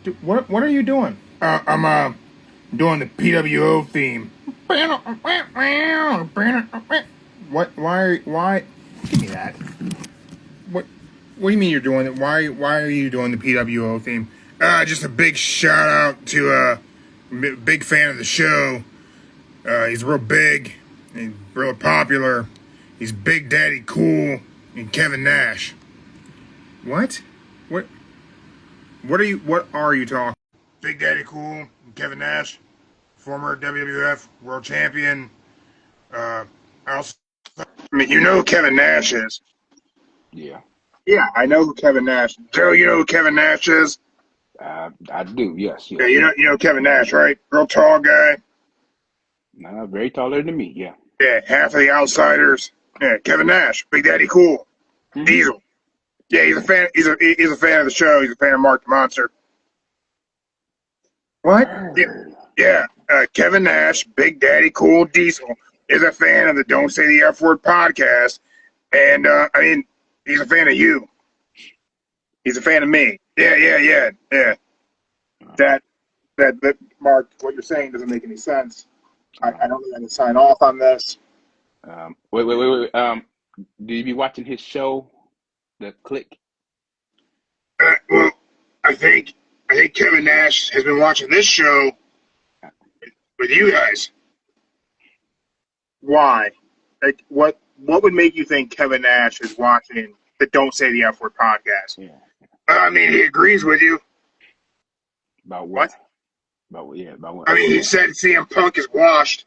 Dude, what are you doing? I'm doing the PWO theme. What? Why? Give me that. What do you mean you're doing it? Why are you doing the PWO theme? Just a big shout out to big fan of the show. He's real big, he's real popular. He's Big Daddy Cool and Kevin Nash. What? What are you talking? Big Daddy Cool and Kevin Nash, former WWF World Champion. You know who Kevin Nash is. Yeah. Yeah, I know who Kevin Nash is. Joe, you know who Kevin Nash is? I do, yes. Yeah, you know Kevin Nash, right? Real tall guy. Very taller than me, yeah. Yeah, half of the Outsiders. Yeah, Kevin Nash, Big Daddy Cool, Diesel. Yeah, he's a fan. He's a fan of the show. He's a fan of Mark the Monster. What? Yeah. Kevin Nash, Big Daddy Cool, Diesel is a fan of the Don't Say the F Word podcast, and he's a fan of you. He's a fan of me. Yeah. That Mark, what you're saying doesn't make any sense. I don't think I can sign off on this. Wait. Do you be watching his show, The Click? Well, I think Kevin Nash has been watching this show with you guys. Why? Like, what would make you think Kevin Nash is watching the Don't Say the F Word podcast? Yeah. He agrees with you. About what? About what? He said CM Punk is washed.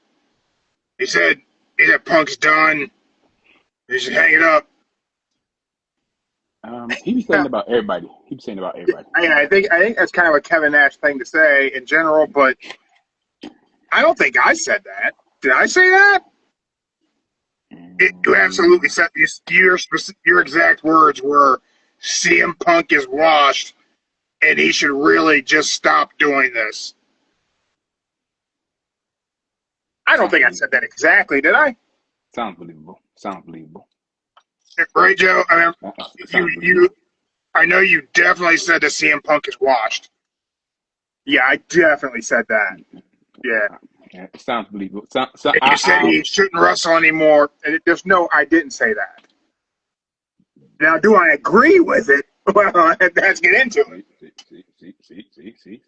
He said Punk's done. He should hang it up. He was saying about everybody. I think that's kind of a Kevin Nash thing to say in general, but I don't think I said that. Did I say that? You absolutely said your exact words were CM Punk is washed and he should really just stop doing this. I don't think I said that exactly, did I? Sounds believable. Right, Joe? I know you definitely said that CM Punk is washed. Yeah, I definitely said that. Yeah. It sounds believable. You said he shouldn't wrestle anymore. And I didn't say that. Now, do I agree with it? Well, let's get into it.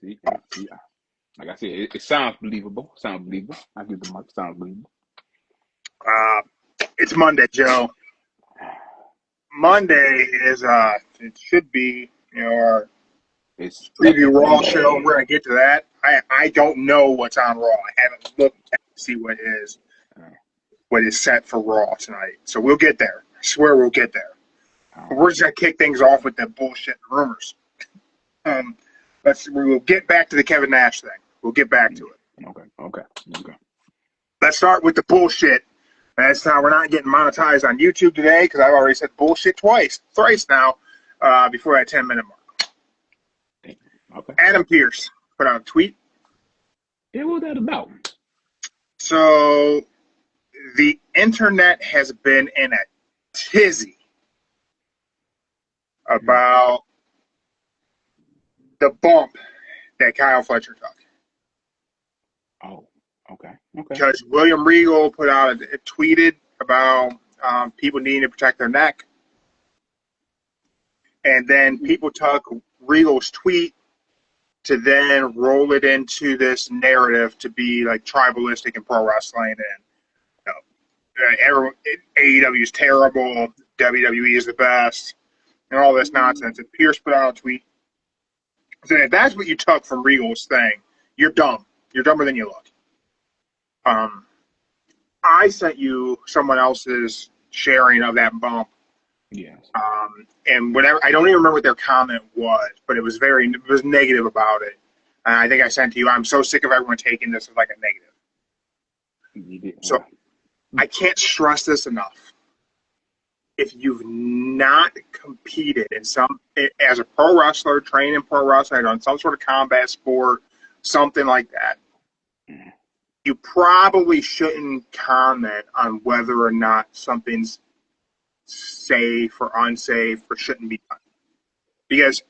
See. Like I said, it sounds believable. I give the mark. Sounds believable. It's Monday, Joe. Monday is it should be our preview Raw show. We're gonna get to that. I don't know what's on Raw. I haven't looked to see what is set for Raw tonight. So we'll get there. I swear we'll get there. We're just gonna kick things off with the bullshit rumors. We will get back to the Kevin Nash thing. We'll get back to it. Okay. Let's start with the bullshit. That's how we're not getting monetized on YouTube today because I've already said bullshit thrice now, before that 10-minute mark. Okay. Adam Pearce put out a tweet. Yeah, what was that about? So the internet has been in a tizzy about the bump that Kyle Fletcher took. Oh, okay. Because William Regal tweeted about people needing to protect their neck. And then people took Regal's tweet to then roll it into this narrative to be like tribalistic in pro wrestling. And AEW is terrible. WWE is the best. And all this nonsense. And Pierce put out a tweet saying, if that's what you took from Regal's thing, you're dumb. You're dumber than you look. I sent you someone else's sharing of that bump. Yes. And whatever, I don't even remember what their comment was, but it was negative about it. And I think I sent to you, I'm so sick of everyone taking this as like a negative. So I can't stress this enough. If you've not competed as a pro wrestler, trained in pro wrestling, on some sort of combat sport, something like that, you probably shouldn't comment on whether or not something's safe or unsafe or shouldn't be done. Because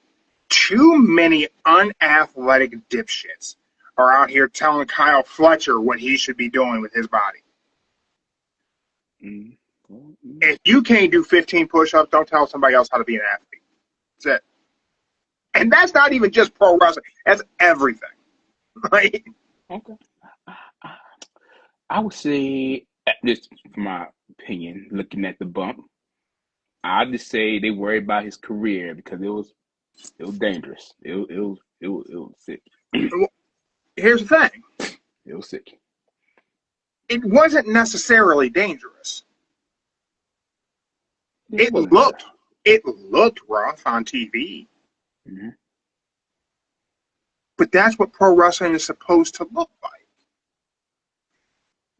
too many unathletic dipshits are out here telling Kyle Fletcher what he should be doing with his body. If you can't do 15 push-ups, don't tell somebody else how to be an athlete. That's it. And that's not even just pro wrestling. That's everything. Right? Okay. I would say, just from my opinion, looking at the bump, I'd just say they worried about his career because it was dangerous. It was sick. Here's the thing. It was sick. It wasn't necessarily dangerous. It looked rough on TV. Mm-hmm. But that's what pro wrestling is supposed to look like.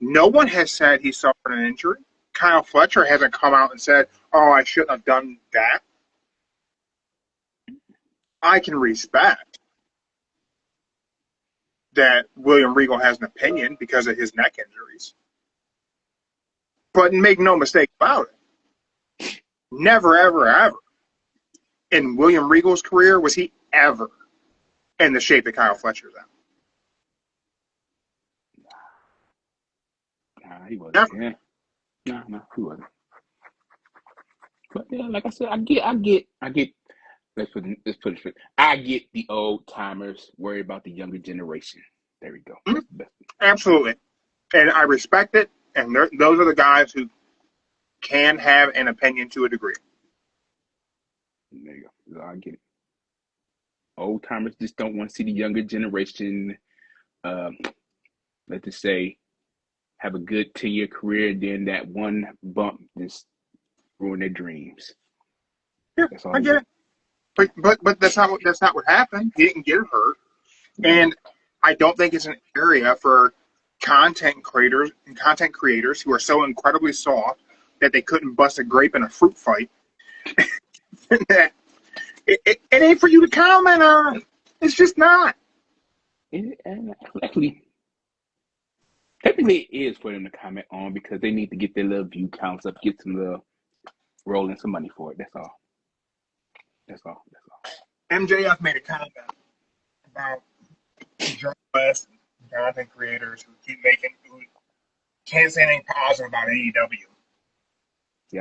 No one has said he suffered an injury. Kyle Fletcher hasn't come out and said, "Oh, I shouldn't have done that." I can respect that William Regal has an opinion because of his neck injuries. But make no mistake about it. Never, ever, ever in William Regal's career was he ever in the shape that Kyle Fletcher's in. Nah, he wasn't. Never. Yeah. No, he wasn't. But yeah, like I said, I get. Let's put it straight. I get the old timers worried about the younger generation. There we go. Mm-hmm. Absolutely, and I respect it. And those are the guys who can have an opinion to a degree. There you go. I get it. Old timers just don't want to see the younger generation, let's just say, have a good 10-year career, and then that one bump just ruin their dreams. Yeah, I get it. But that's not what happened. He didn't get hurt, and I don't think it's an area for content creators who are so incredibly soft that they couldn't bust a grape in a fruit fight. It ain't for you to comment on. It's just not. Actually, technically, it is for them to comment on because they need to get their little view counts up, get some little rolling some money for it. That's all. MJF made a comment about journalists and content creators who can't say anything positive about AEW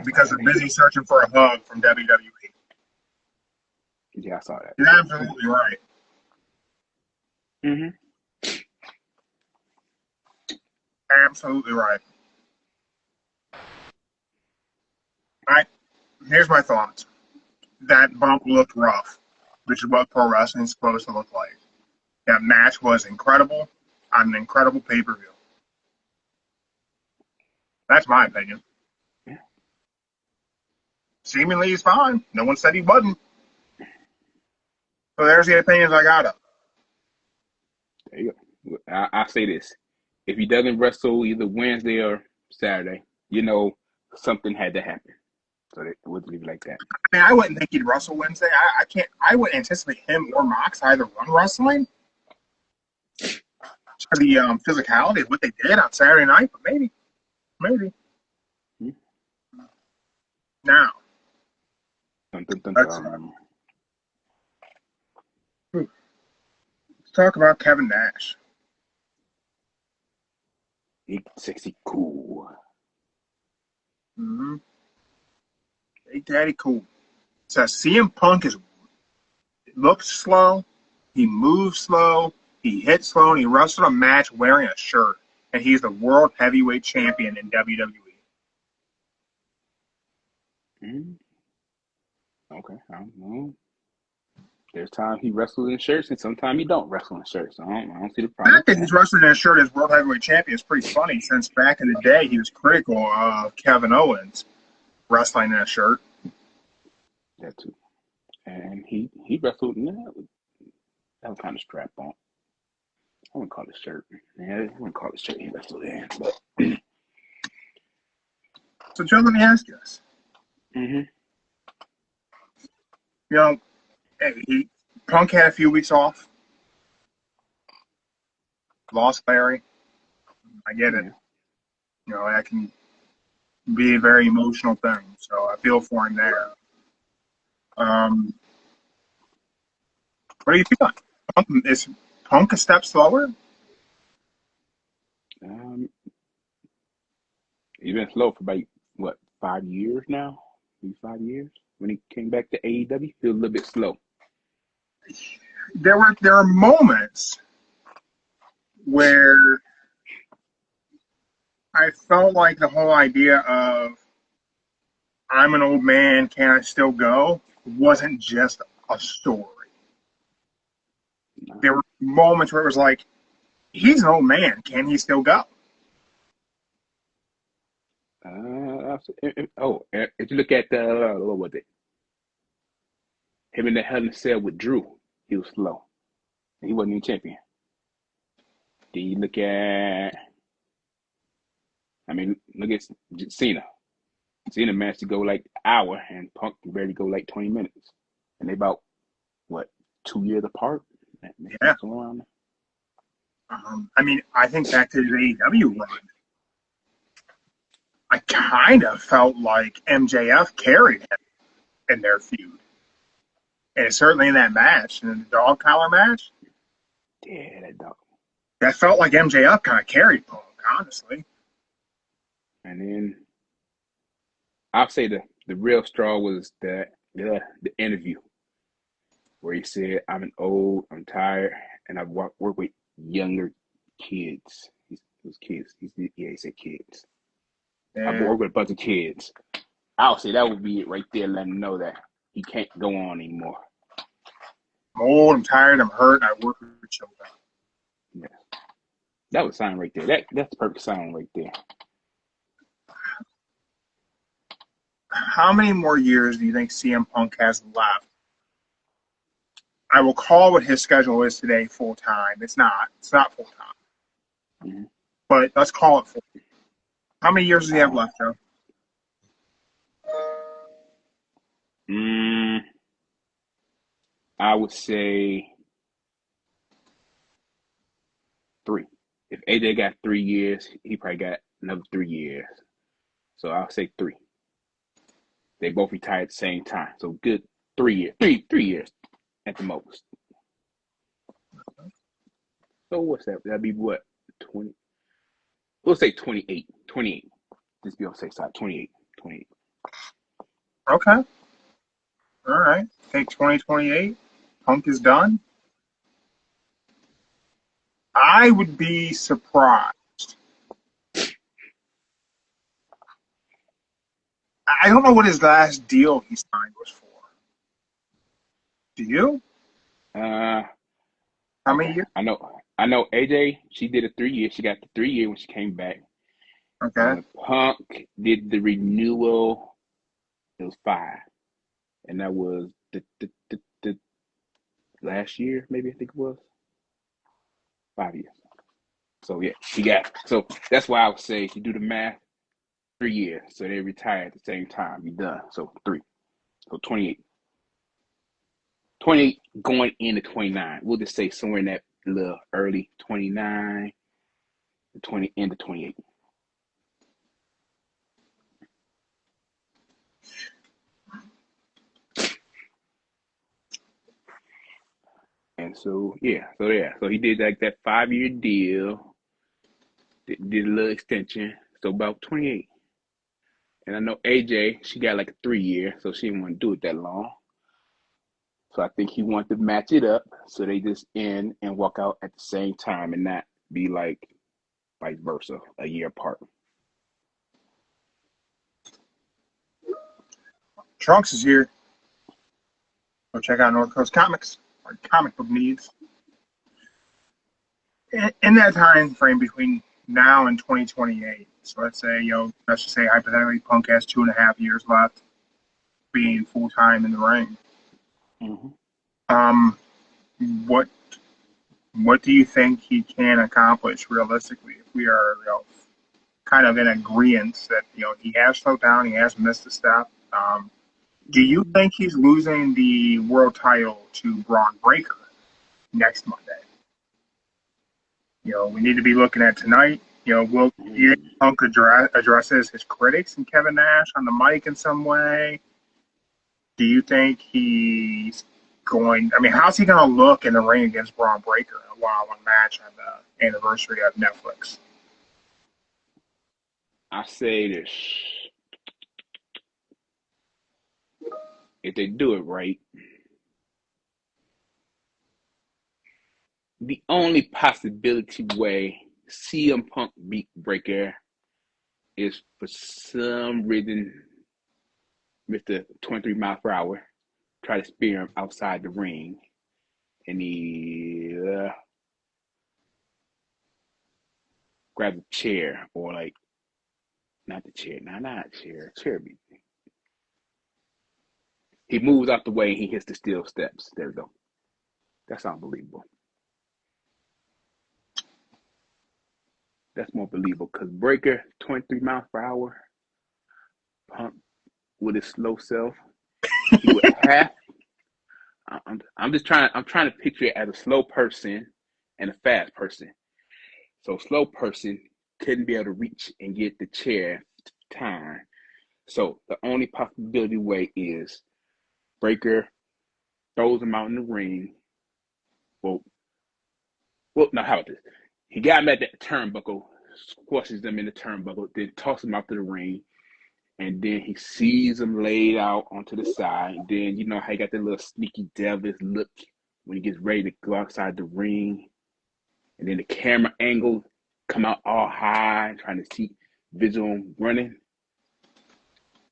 because they're busy searching for a hug from WWE. Yeah, I saw that. You're absolutely right. Mm-hmm. Absolutely right. Here's my thoughts. That bump looked rough, which is what pro wrestling is supposed to look like. That match was incredible on an incredible pay-per-view. That's my opinion. Yeah. Seemingly he's fine. No one said he wasn't. So there's the opinions I got of. There you go. I say this. If he doesn't wrestle either Wednesday or Saturday, something had to happen. So we'll leave it like that. I mean, I wouldn't think he'd wrestle Wednesday. I wouldn't anticipate him or Mox either one wrestling. For the physicality of what they did on Saturday night, but maybe. Mm-hmm. Now, let's talk about Kevin Nash. Big, sexy, cool. Mm-hmm. Big Daddy Cool. So CM Punk looks slow, he moves slow, he hits slow, and he wrestled a match wearing a shirt, and he's the World Heavyweight Champion in WWE. Mm-hmm. Okay, I don't know. There's times he wrestles in shirts, and sometimes he don't wrestle in shirts. So I don't see the problem. The fact that he's wrestling in a shirt as World Heavyweight Champion is pretty funny, since back in the day he was critical of Kevin Owens wrestling in a shirt. That too. And he wrestled in that was kind of strap on. I wouldn't call it shirt. Yeah, I wouldn't call it shirt. He wrestled in, but. So, Joe, let me ask you this. Mm-hmm. Punk had a few weeks off. Lost Larry. I get it. Yeah. You know, that can be a very emotional thing. So I feel for him there. Um, what do you feel? Is Punk a step slower? Um, he's been slow for about what 5 years now? Maybe 5 years. When he came back to AEW, he was a little bit slow. There are moments where I felt like the whole idea of I'm an old man, can I still go? Wasn't just a story. No. There were moments where it was like, he's an old man, can he still go? If you look at the what was it? Him in the Hell in a Cell with Drew, he was slow. He wasn't even champion. Then you look at, look at Cena. Cena managed to go like an hour, and Punk can barely go like 20 minutes. And they about, what, 2 years apart? Yeah. Somewhere around I think back to his AEW run, I kind of felt like MJF carried him in their feud. And certainly in that match, in the dog collar match, there. Yeah, that dog. that felt like MJF kind of carried Punk, honestly. And then I'll say the real straw was the interview where he said, I'm tired, and I work with younger kids. He said kids. I Yeah. work with a bunch of kids. I'll say that would be it right there, letting him know that he can't go on anymore. I'm old, I'm tired, I'm hurt, I work with children. Yeah. That was a sign right there. That's the perfect sign right there. How many more years do you think CM Punk has left? I will call what his schedule is today full time. It's not full time. Mm-hmm. But let's call it full. How many years does he have left, Joe? I would say 3. If AJ got 3 years, he probably got another 3 years. So I'll say 3. They both retired at the same time. So good 3 years. 3 years at the most. So what's that? That'd be what? 20. We'll say 28. 28. Just be on the safe side. 28. 28. Okay. All right. Take 2028. Punk is done. I would be surprised. I don't know what his last deal he signed was for. Do you? Uh, How many okay. years? I know AJ, she did a 3 year. She got the 3 year when she came back. Okay. Punk did the renewal. It was 5. And that was the last year, maybe I think it was. 5 years. So yeah, he got so that's why I would say if you do the math, 3 years. So they retire at the same time. Be done. So 3. So 28. 28 going into 29. We'll just say somewhere in that little early 29 to 20 into 28. And so so he did like that 5 year deal, did a little extension, so about 28. And I know AJ, she got like a 3 year, so she didn't want to do it that long. So I think he wanted to match it up, so they just end and walk out at the same time and not be like vice versa, a year apart. Trunks is here. Go check out North Coast Comics or comic book needs. In that time frame between now and 2028. So let's say, let's just say hypothetically, Punk has 2.5 years left being full time in the ring. Mm-hmm. What do you think he can accomplish realistically if we are, kind of in agreement that he has slowed down, he has missed a step? Do you think he's losing the world title to Braun Breaker next Monday? We need to be looking at tonight. Will Punk addresses his critics and Kevin Nash on the mic in some way? Do you think he's going? I mean, how's he going to look in the ring against Braun Breaker in a one-on-one match on the anniversary of Netflix? I say this: if they do it right, the only possibility way CM Punk beat Breaker is for some reason Mr. 23 mile per hour try to spear him outside the ring, and he grabs a chair, or like not the chair, not a chair, chair beat. He moves out the way and he hits the steel steps. There we go. That's unbelievable. That's more believable because Breaker 23 miles per hour, Punk with his slow self, he would have. I'm trying to picture it as a slow person and a fast person. So slow person couldn't be able to reach and get the chair time. So the only possibility way is Breaker throws him out in the ring. Well, no, how about this? He got him at that turnbuckle, squashes them in the turnbuckle, then tosses him out to the ring, and then he sees him laid out onto the side. And then you know how he got that little sneaky devilish look when he gets ready to go outside the ring. And then the camera angle come out all high, trying to see visual running.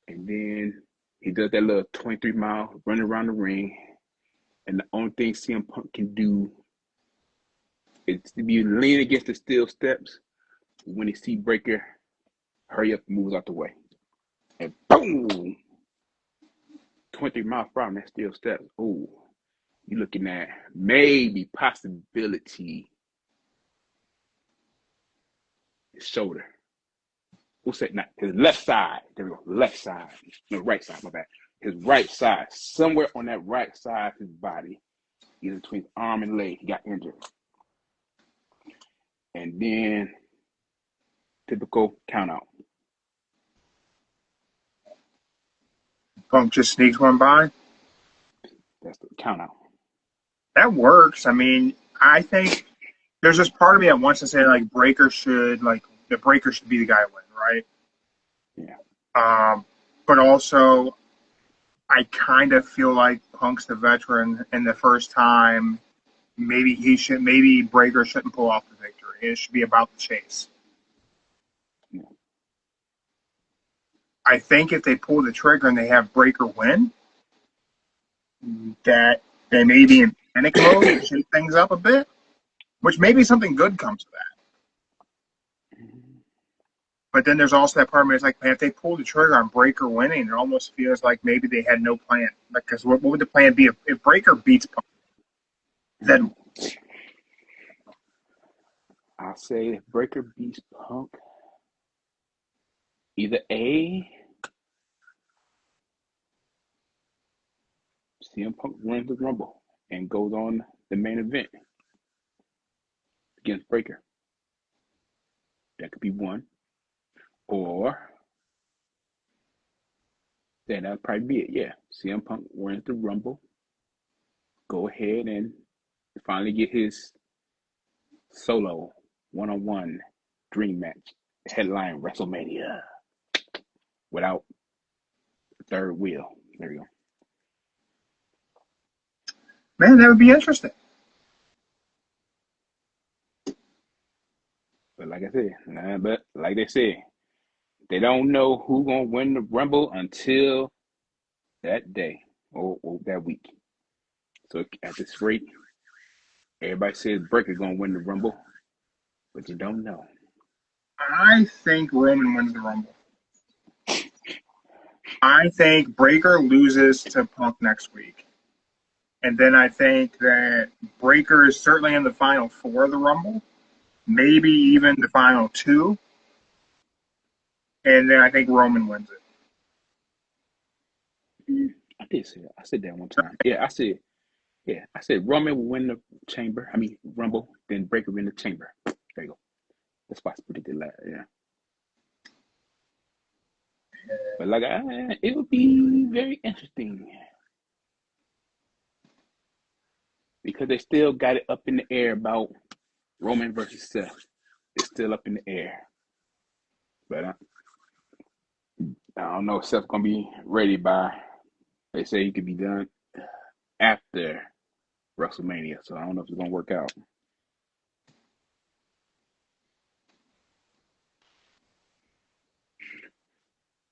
And then he does that little 23-mile run around the ring. And the only thing CM Punk can do is to be leaning against the steel steps. When he see Breaker, hurry up, moves out the way. And boom! 20 miles per hour, that steel steps. Oh, you're looking at maybe possibility his shoulder. What's that? Not his left side. There we go. Left side. No, right side. My bad. His right side. Somewhere on that right side of his body, either between his arm and leg, he got injured. And then typical count out. Punk just sneaks one by. That's the count out. That works. I mean, I think there's this part of me that wants to say like Breaker should be the guy to win, right? Yeah. But also, I kind of feel like Punk's the veteran, and the first time, maybe Breaker shouldn't pull off the victory. It should be about the chase. Yeah. I think if they pull the trigger and they have Breaker win, that they may be in panic mode to shake things up a bit, which maybe something good comes of that. But then there's also that part of me that's like, man, if they pull the trigger on Breaker winning, it almost feels like maybe they had no plan. Because what would the plan be if Breaker beats Punk? Then I'll say if Breaker beats Punk, either A, CM Punk wins the Rumble and goes on the main event against Breaker. That could be one. Or, then that'd probably be it. Yeah, CM Punk wins the Rumble. Go ahead and finally get his solo one-on-one dream match, headline WrestleMania without the third wheel. There you go. man, that would be interesting. But like they said, they don't know who's gonna win the Rumble until that day or that week. So at this rate, everybody says Breaker gonna win the Rumble, but you don't know. I think Roman wins the Rumble. I think Breaker loses to Punk next week. And then I think that Breaker is certainly in the final four of the Rumble, maybe even the final two. And then I think Roman wins it. I did say that. I said that one time. I said Roman will win the Rumble, then Breaker win the Chamber. There you go. That's why I predicted that. Yeah. But like, it would be very interesting because they still got it up in the air about Roman versus Seth. It's still up in the air. But I don't know if Seth's gonna be ready by. They say he could be done after WrestleMania, so I don't know if it's gonna work out.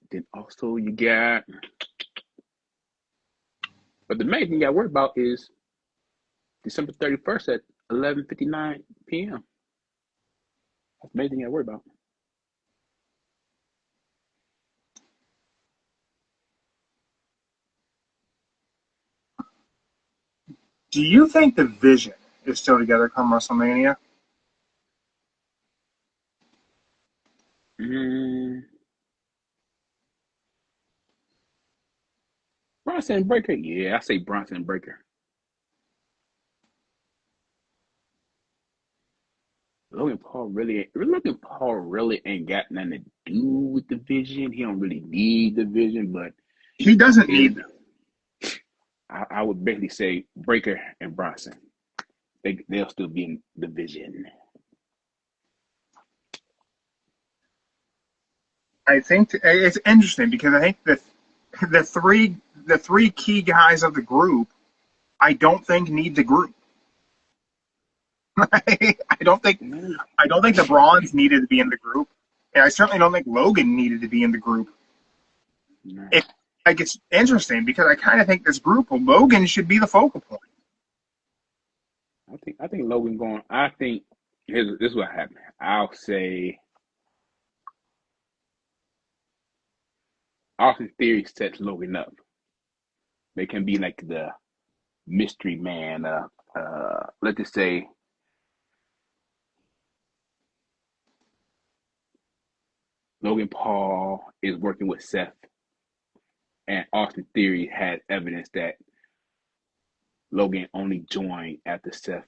Then also you got, but the main thing you got to worry about is December 31st at 11:59 p.m. That's the main thing you got to worry about. Do you think the Vision is still together come WrestleMania? Bronson and Breaker, yeah, I say Bronson and Breaker. Logan Paul really ain't got nothing to do with the Vision. He don't really need the Vision, but He doesn't need them. I would basically say Breaker and Bronson. They'll still be in the Vision. I think it's interesting because I think the three key guys of the group, I don't think need the group. I don't think the Bronze needed to be in the group, and I certainly don't think Logan needed to be in the group. No. It's interesting because I kind of think this group, Logan should be the focal point. I think Logan going. I think this is what happened. I'll say Austin Theory sets Logan up. They can be like the mystery man. Let's just say Logan Paul is working with Seth, and Austin Theory had evidence that Logan only joined after Seth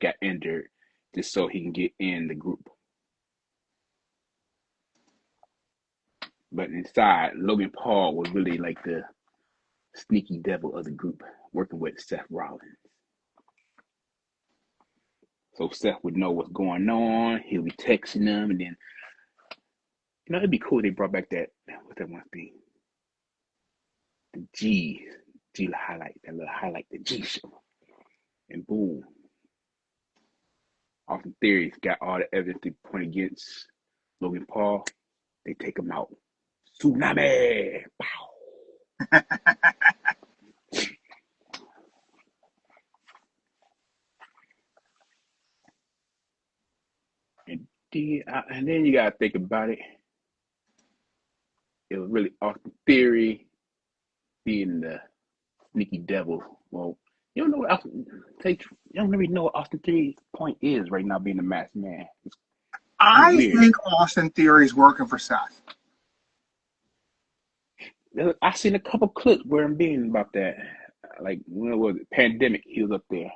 got injured, just so he can get in the group. But inside, Logan Paul was really like the sneaky devil of the group, working with Seth Rollins. So Seth would know what's going on. He'll be texting them, and then it'd be cool. They brought back that what's that one thing? The G highlight, that little highlight, the G show, and boom, Austin Theory got all the evidence to point against Logan Paul. They take him out. Tsunami. Pow. And then you gotta think about it. It was really Austin Theory being the sneaky devil. Well, you don't know what you don't really know what Austin Theory's point is right now, being the masked man. I think Austin Theory is working for Seth. I seen a couple clips where I'm being about that. Like when it was pandemic, he was up there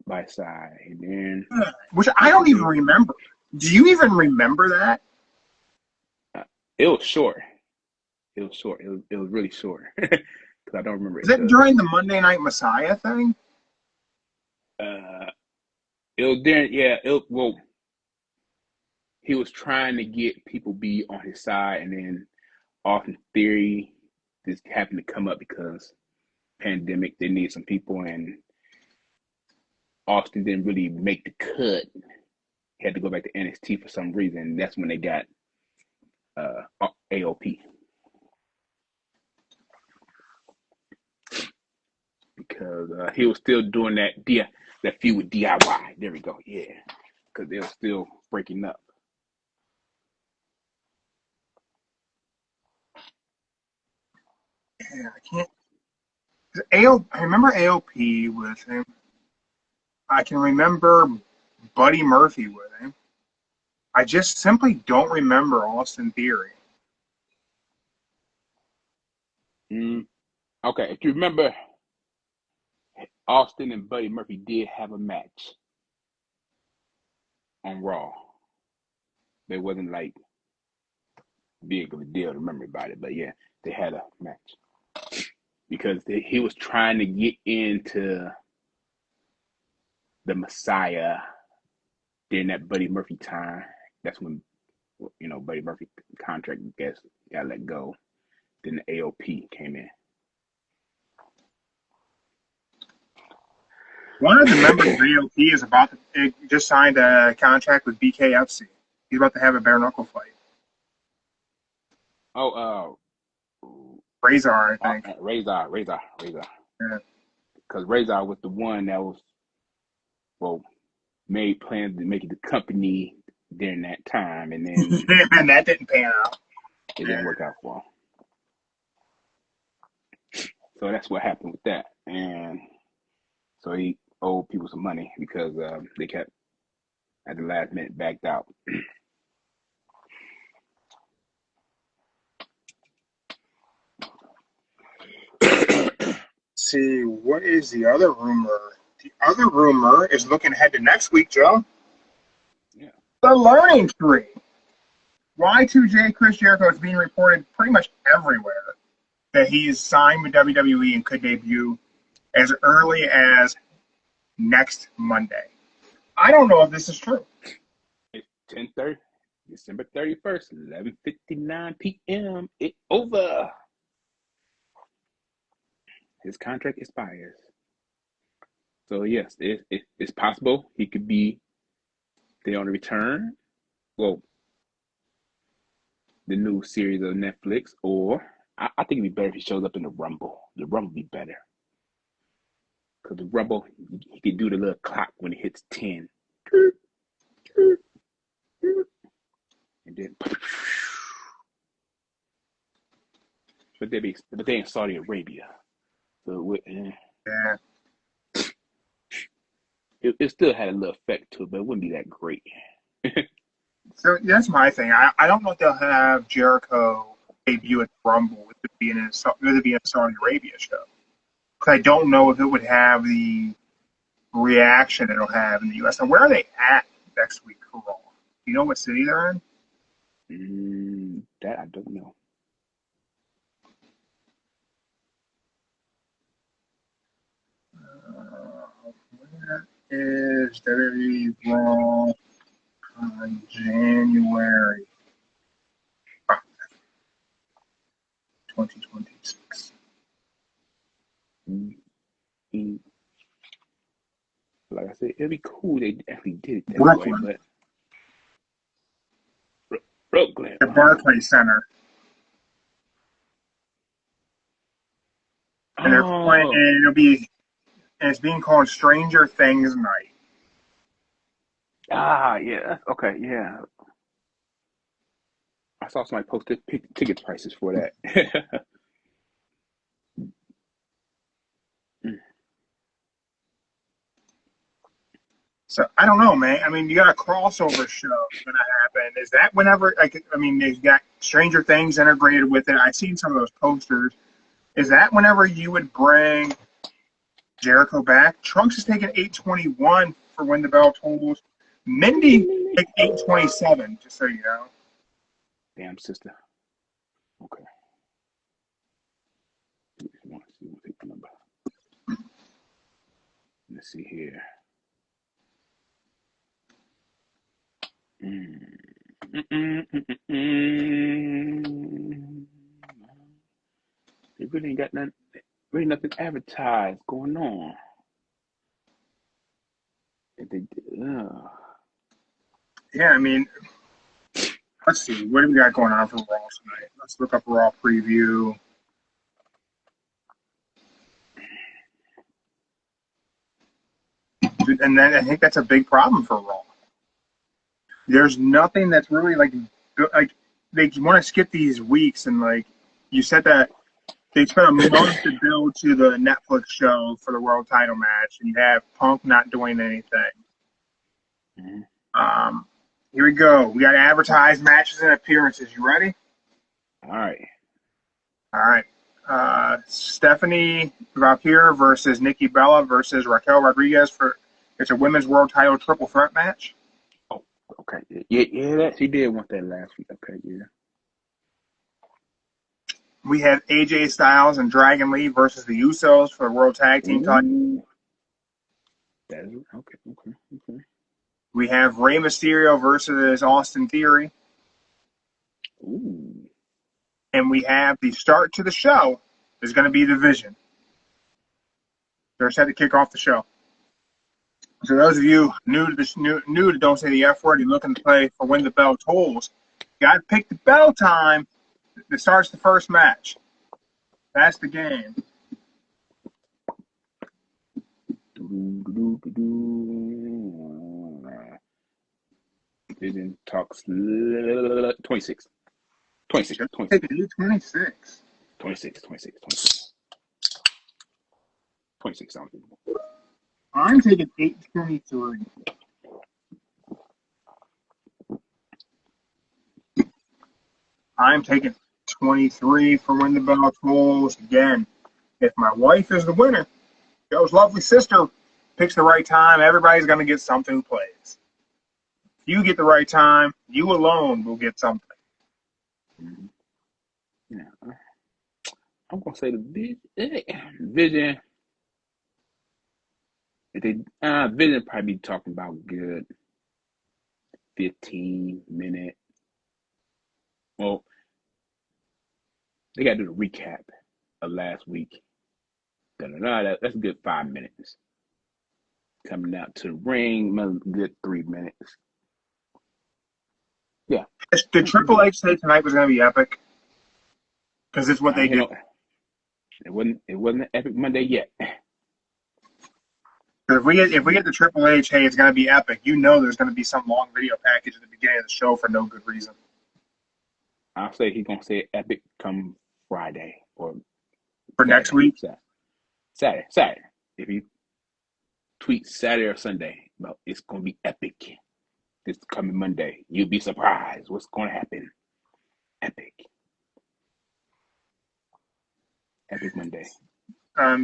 by his side, and then which I don't even remember. Do you even remember that? It was short. It was short. It was really short because I don't remember. Is it during the Monday Night Messiah thing? It was during well, he was trying to get people be on his side, and then Austin Theory just happened to come up because pandemic. They need some people, and Austin didn't really make the cut. He had to go back to NXT for some reason. And that's when they got AOP. Because he was still doing that feud with DIY. There we go. Yeah. Because they were still breaking up. Yeah, I can't. I remember AOP with him. I can remember Buddy Murphy with him. I just simply don't remember Austin Theory. Okay, if you remember, Austin and Buddy Murphy did have a match. on Raw. It wasn't like big of a deal to remember about it, but yeah, they had a match because he was trying to get into the Messiah during that Buddy Murphy time. That's when Buddy Murphy contract got let go. Then the AOP came in. One of the members of AOP is just signed a contract with BKFC. He's about to have a bare knuckle fight. Oh, Razor, I think. Razor. Yeah. Because Razor was the one that was made plans to make it the company during that time, and then and that didn't pan out. It didn't work out for him. So that's what happened with that, and so he owed people some money because they kept at the last minute backed out. See, what is the other rumor? The other rumor is looking ahead to next week, Joe. Yeah. The learning tree. Y2J Chris Jericho is being reported pretty much everywhere that he is signed with WWE and could debut as early as next Monday. I don't know if this is true. It's 10:30, December 31st, 11:59 p.m. It's over. His contract expires. So yes, it's possible he could be there on the return. Well, the new series of Netflix, or I think it'd be better if he shows up in the Rumble. The Rumble would be better. Because the Rumble, he could do the little clock when it hits 10. And then, but they in Saudi Arabia. So Yeah. It still had a little effect to it, but it wouldn't be that great. So that's my thing. I don't know if they'll have Jericho debut at the Rumble with it being a Saudi Arabia show. Because I don't know if it would have the reaction it'll have in the U.S. And where are they at next week for Raw? Do you know what city they're in? That I don't know. Where is WWE Raw on January 2026? Like I said, it'd be cool they actually did it that Brooklyn. way, but Brooklyn. The Barclays Center. And they're playing, and it's being called Stranger Things Night. Yeah. Okay, yeah. I saw somebody post ticket prices for that. So I don't know, man. I mean, you got a crossover show going to happen. Is that whenever? They've got Stranger Things integrated with it. I've seen some of those posters. Is that whenever you would bring Jericho back? Trunks is taking 821 for when the bell tolls. Mindy take 827. Just so you know. Damn, sister. Okay. I want to see what they number. Let's see here. They really ain't got nothing advertised going on. Yeah, I mean, let's see. What do we got going on for Raw tonight? Let's look up Raw preview. And then I think that's a big problem for Raw. There's nothing that's really like they want to skip these weeks, and like you said that they spent a month to build to the Netflix show for the world title match, and you have Punk not doing anything. Mm-hmm. Here we go. We got advertised matches and appearances. You ready? All right. Stephanie Vampire versus Nikki Bella versus Raquel Rodriguez it's a women's world title triple threat match. Oh, Okay. Yeah, that she did want that last week. Okay, yeah. We have AJ Styles and Dragon Lee versus the Usos for the World Tag Team title. Ooh. That is okay. We have Rey Mysterio versus Austin Theory. Ooh. And we have the start to the show is going to be Division. They're set to kick off the show. So those of you new to Don't Say the F Word, you're looking to play for When the Bell Tolls, you got to pick the bell time that starts the first match. That's the game. Vision talks 26. 26. 26 sounds good. I'm taking 823. I'm taking 23 for When the Bell Tolls. Again, if my wife is the winner, Joe's lovely sister picks the right time, everybody's going to get something who plays. If you get the right time, you alone will get something. Yeah. I'm going to say the Vision. Vision probably be talking about good 15-minute. Well, they got to do the recap of last week. That's a good 5 minutes. Coming out to the ring, good 3 minutes. Yeah. The Triple H say tonight was going to be epic? Because it's what they do. It wasn't an epic Monday yet. If we get the Triple H, hey, it's going to be epic. You know, there's going to be some long video package at the beginning of the show for no good reason. I'll say he's going to say epic come Friday or for Saturday, next week. Saturday. If you tweet Saturday or Sunday about it's going to be epic. This coming Monday, you'll be surprised what's going to happen. Epic Monday. I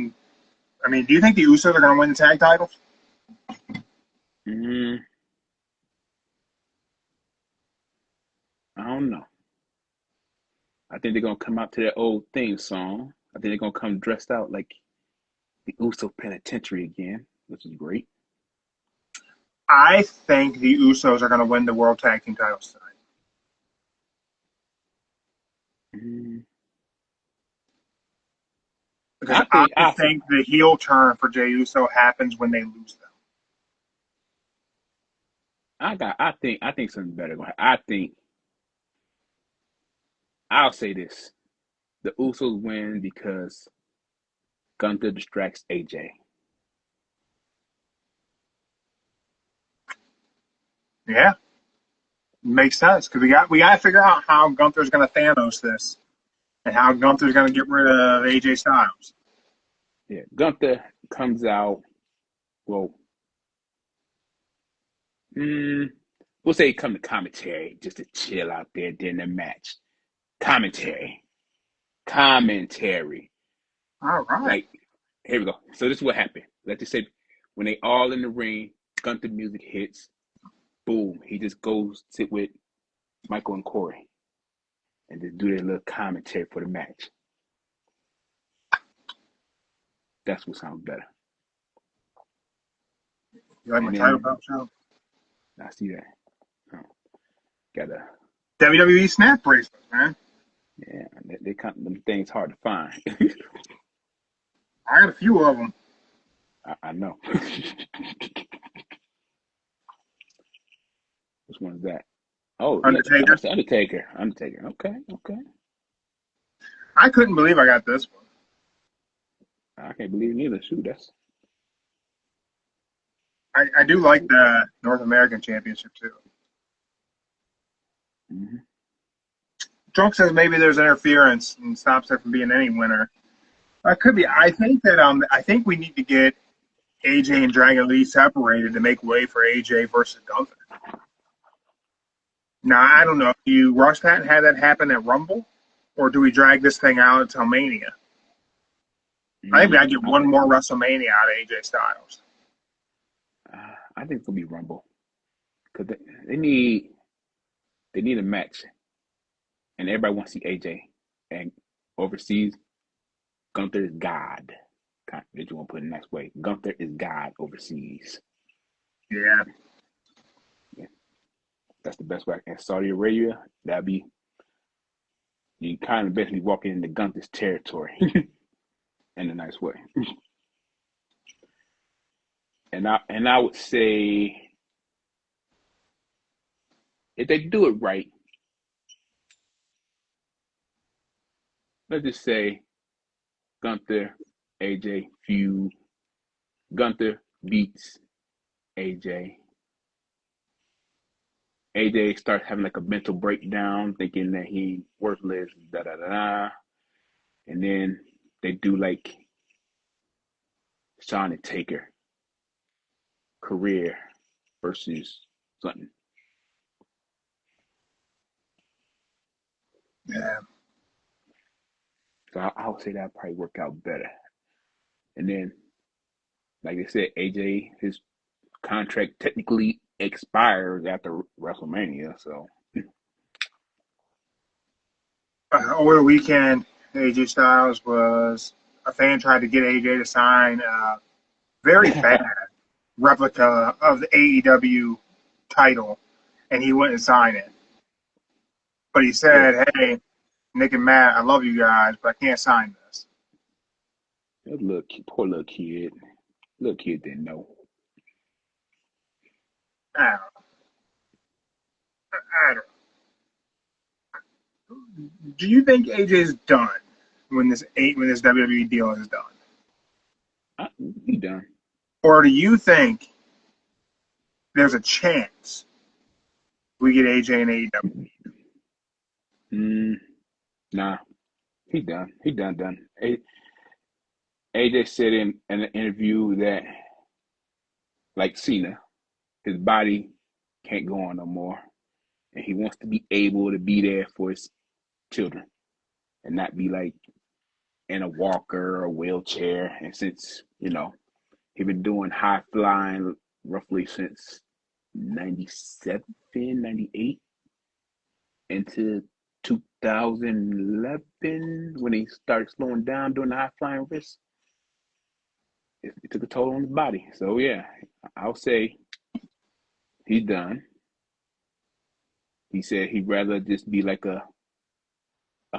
mean, do you think the Usos are going to win the tag titles? I don't know. I think they're going to come out to their old theme song. I think they're going to come dressed out like the Uso Penitentiary again, which is great. I think the Usos are going to win the World Tag Team titles tonight. Because I think the heel turn for Jey Uso happens when they lose them. I think something better going to happen. I'll say this. The Usos win because Gunther distracts AJ. Yeah. Makes sense. Because we got to figure out how Gunther's going to Thanos this. And how Gunther's going to get rid of AJ Styles. Yeah, Gunther comes out, well, we'll say he come to commentary just to chill out there during the match. Commentary. All right. Like, here we go. So this is what happened. Let's just say when they all in the ring, Gunther music hits, boom, he just goes sit with Michael and Corey and just do their little commentary for the match. That's what sounds better. You like my title belt show? I see that. Got a WWE snap bracelet, man. Yeah, they them things hard to find. I got a few of them. I know. Which one is that? Oh, Undertaker. Yeah, Undertaker. Okay. I couldn't believe I got this one. I can't believe it neither. Shoot, I do like the North American Championship too. Mm-hmm. Drunk says maybe there's interference and stops her from being any winner. Could be. I think we need to get AJ and Dragon Lee separated to make way for AJ versus Gunther. Now I don't know. Do you rush that and have that happen at Rumble, or do we drag this thing out until Mania? I think we got to get one more WrestleMania out of AJ Styles. I think it's gonna be Rumble because they need a match, and everybody wants to see AJ. And overseas, Gunther is God. Did you want to put it in the next way? Gunther is God overseas. Yeah. Yeah. That's the best way. And Saudi Arabia, that'd be you kind of basically walking into Gunther's territory in a nice way. And I would say if they do it right, let's just say Gunther, AJ feud. Gunther beats AJ. AJ starts having like a mental breakdown, thinking that he worthless, da da da da. And then they do like Shawn and Taker career versus something. Yeah. So I would say that probably work out better. And then, like I said, AJ, his contract technically expires after WrestleMania. So Over the weekend, AJ Styles a fan tried to get AJ to sign a very bad replica of the AEW title, and he wouldn't sign it. But he said, "Hey, Nick and Matt, I love you guys, but I can't sign this." poor little kid. Little kid didn't know. I don't know. I don't know. Do you think AJ's done when this WWE deal is done, He done. or do you think there's a chance we get AJ and AEW? Nah, he done. He done. AJ said in an interview that, like Cena, his body can't go on no more, and he wants to be able to be there for his children and not be like in a walker or a wheelchair. And since he been doing high flying roughly since 97, 98 into 2011 when he started slowing down doing the high flying risks. It took a toll on his body. So yeah, I'll say he's done. He said he'd rather just be like a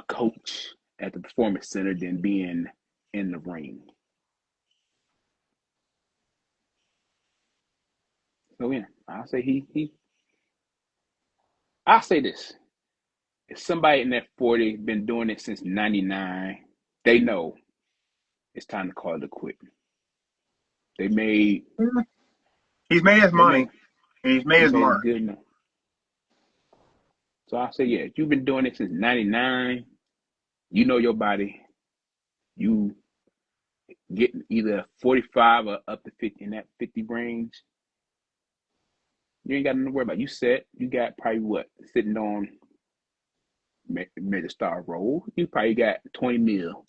coach at the performance center than being in the ring. So yeah, I'll say I'll say this. If somebody in that 40 been doing it since 99, they know it's time to call it a quit. They made He's made his they money, made and he's made he his made mark. it good enough. So I say, yeah, if you've been doing it since 99, you know your body. You get either 45 or up to 50 in that 50 range. You ain't got nothing to worry about. You set, you got probably what? Sitting on made a star roll. You probably got 20 mil.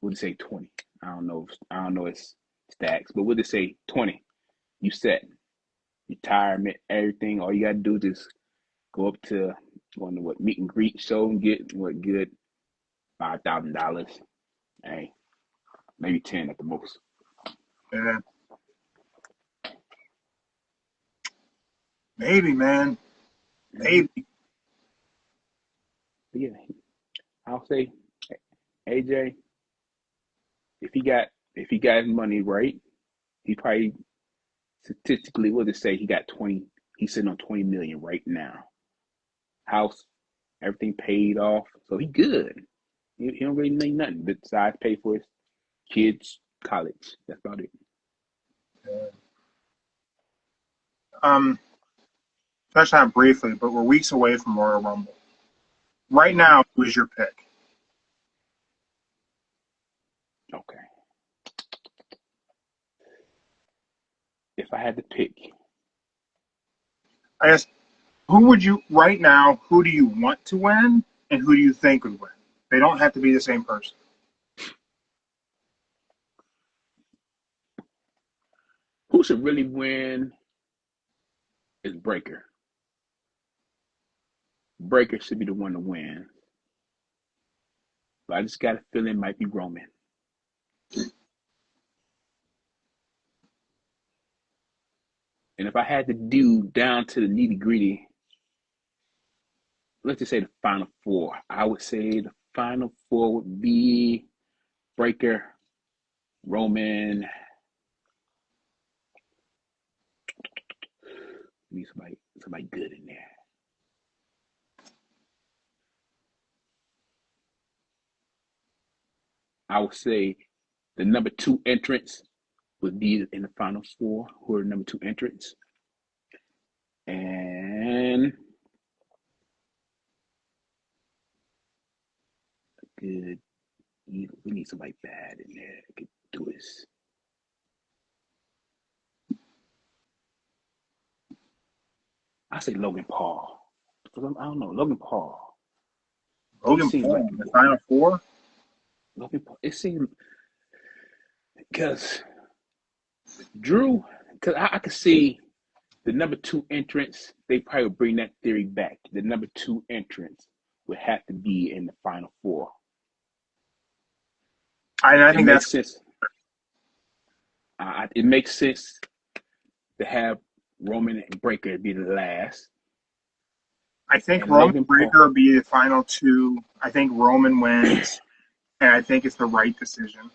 We'll just say 20. I don't know its stacks, but we'll just say 20. You set. Retirement, everything. All you gotta do is just go up to one of what meet and greet show and get what good $5,000. Hey, maybe 10 at the most. Yeah. Maybe, man. Maybe. But yeah, I'll say AJ, if he got his money right, he probably statistically we'll just say he got 20. He's sitting on 20 million right now. House, everything paid off, so he good. He don't really need nothing besides pay for his kids' college. That's about it. Touched on it briefly, but we're weeks away from Royal Rumble. Right now, who is your pick? Okay. If I had to pick, I guess who would you right now? Who do you want to win, and who do you think would win? They don't have to be the same person. who should really win is Breaker. Breaker should be the one to win. But I just got a feeling it might be Roman. And if I had to do down to the nitty gritty, let's just say the final four. I would say the final four would be Breaker, Roman. Need somebody good in there. I would say the number 2 entrants would be in the final four, who are the number 2 entrants. And good. We need somebody bad in there that could do this. I say Logan Paul. I don't know. Logan Paul. Logan Paul like in the final four? Logan Paul. It seemed because Drew, because I could see the number 2 entrants, they probably would bring that theory back. The number 2 entrants would have to be in the final four. I think that's sense. It makes sense to have Roman and Breaker be the last. I think Roman and Breaker will be the final 2. I think Roman wins, and I think it's the right decision.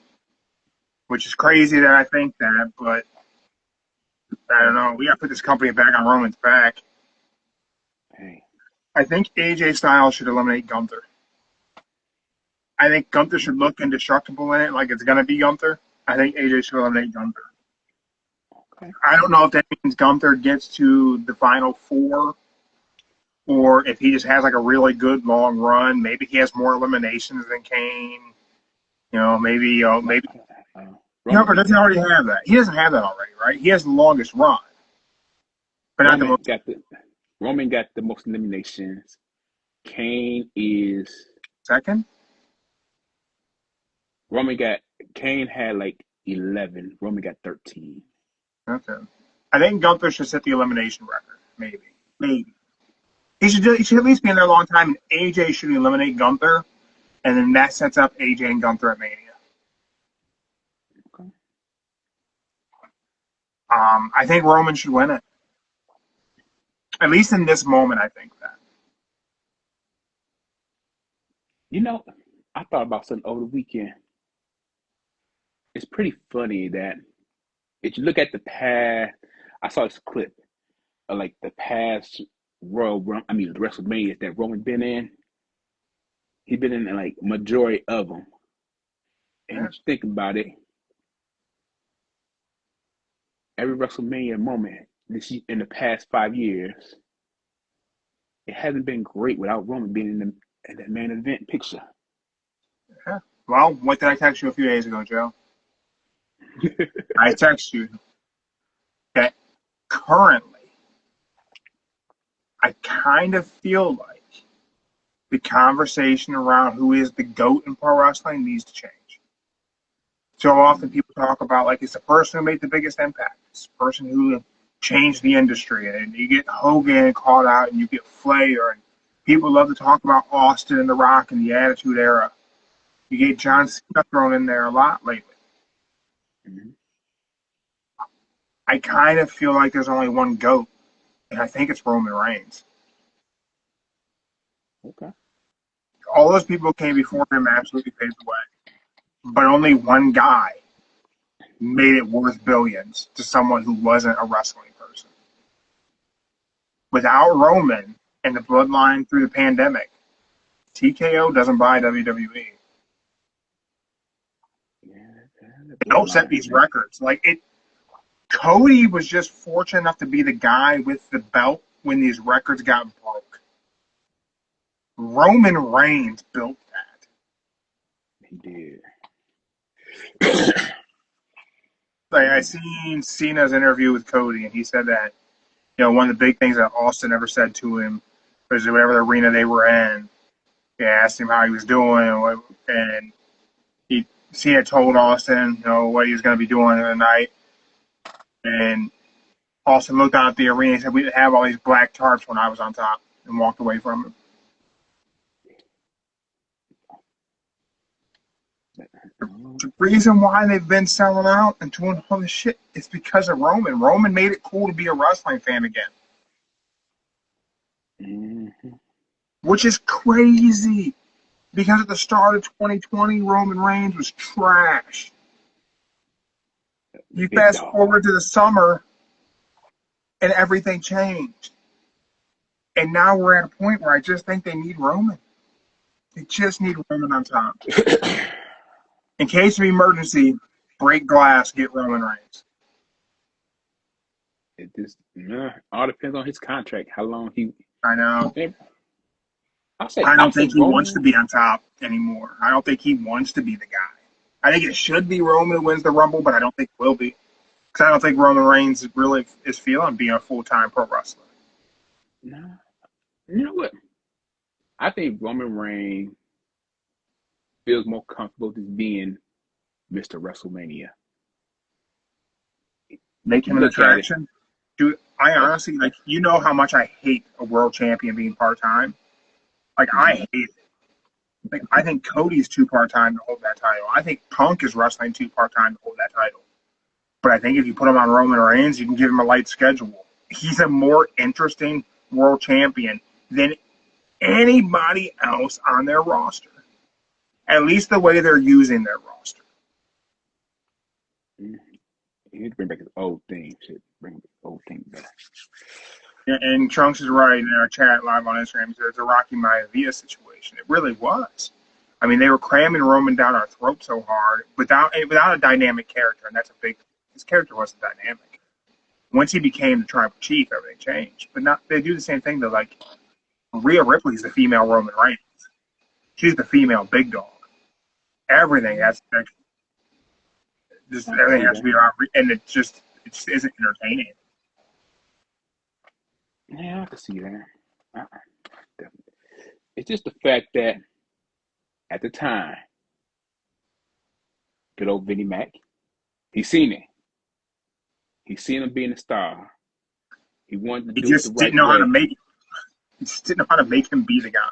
Which is crazy that I think that, but I don't know. We got to put this company back on Roman's back. Hey. I think AJ Styles should eliminate Gunther. I think Gunther should look indestructible in it, like it's going to be Gunther. I think AJ should eliminate Gunther. Okay. I don't know if that means Gunther gets to the final four, or if he just has like a really good long run. Maybe he has more eliminations than Kane. Maybe. Gunther doesn't already have that. He doesn't have that already, right? He has the longest run, but not the most. Roman got the most eliminations. Kane is second. Kane had like 11. Roman got 13. Okay. I think Gunther should set the elimination record. Maybe. He should at least be in there a long time, and AJ should eliminate Gunther, and then that sets up AJ and Gunther at Mania. Okay. I think Roman should win it. At least in this moment, I think that. I thought about something over the weekend. It's pretty funny that if you look at the past, I saw this clip of like the past the WrestleMania that Roman been in. He's been in like majority of them. And you think about it, every WrestleMania moment in the past 5 years, it hasn't been great without Roman being in the main event picture. Yeah. Well, what did I text you a few days ago, Joe? I text you that currently, I kind of feel like the conversation around who is the GOAT in pro wrestling needs to change. So often people talk about, like, it's the person who made the biggest impact. It's the person who changed the industry. And you get Hogan called out, and you get Flair. And people love to talk about Austin and The Rock and the Attitude Era. You get John Cena thrown in there a lot lately. Mm-hmm. I kind of feel like there's only one GOAT, and I think it's Roman Reigns. Okay. All those people came before him absolutely paved the way. But only one guy made it worth billions to someone who wasn't a wrestling person. Without Roman and the bloodline through the pandemic, TKO doesn't buy WWE. They don't set these records. Cody was just fortunate enough to be the guy with the belt when these records got broke. Roman Reigns built that. He did. I seen Cena's interview with Cody, and he said that, one of the big things that Austin ever said to him was whatever the arena they were in, they asked him how he was doing, and Cena told Austin, what he was going to be doing in the night. And Austin looked out at the arena and said, we didn't have all these black tarps when I was on top, and walked away from him. The reason why they've been selling out and doing all this shit is because of Roman. Roman made it cool to be a wrestling fan again. Mm-hmm. Which is crazy. Because at the start of 2020, Roman Reigns was trash. You Big fast dog. forward to the summer, and everything changed. And now we're at a point where I just think they need Roman. They just need Roman on top. In case of emergency, break glass, get Roman Reigns. It just all depends on his contract. How long he? I know. I don't think he Roman wants to be on top anymore. I don't think he wants to be the guy. I think it should be Roman who wins the Rumble, but I don't think it will be. Because I don't think Roman Reigns really is feeling being a full-time pro wrestler. No. You know what? I think Roman Reigns feels more comfortable just being Mr. WrestleMania. Make him an attraction. Dude, I honestly, you know how much I hate a world champion being part-time. I hate it. I think Cody's too part-time to hold that title. I think Punk is wrestling too part-time to hold that title. But I think if you put him on Roman Reigns, you can give him a light schedule. He's a more interesting world champion than anybody else on their roster. At least the way they're using their roster. You need to bring back his old thing. Shit, bring his old thing back. And Trunks is right in our chat live on Instagram. He said it's a Rocky Maivia situation. It really was. I mean, they were cramming Roman down our throat so hard without a dynamic character, and that's a big. His character wasn't dynamic. Once he became the tribal chief, everything changed. But not they do the same thing. They're like, Rhea Ripley's the female Roman Reigns. She's the female big dog. Everything has to be around, and it just isn't entertaining. Yeah, I can see that. Definitely. It's just the fact that at the time, good old Vinnie Mac, he seen it. He seen him being a star. He wanted to do it the right way. He just didn't know how to make him be the guy.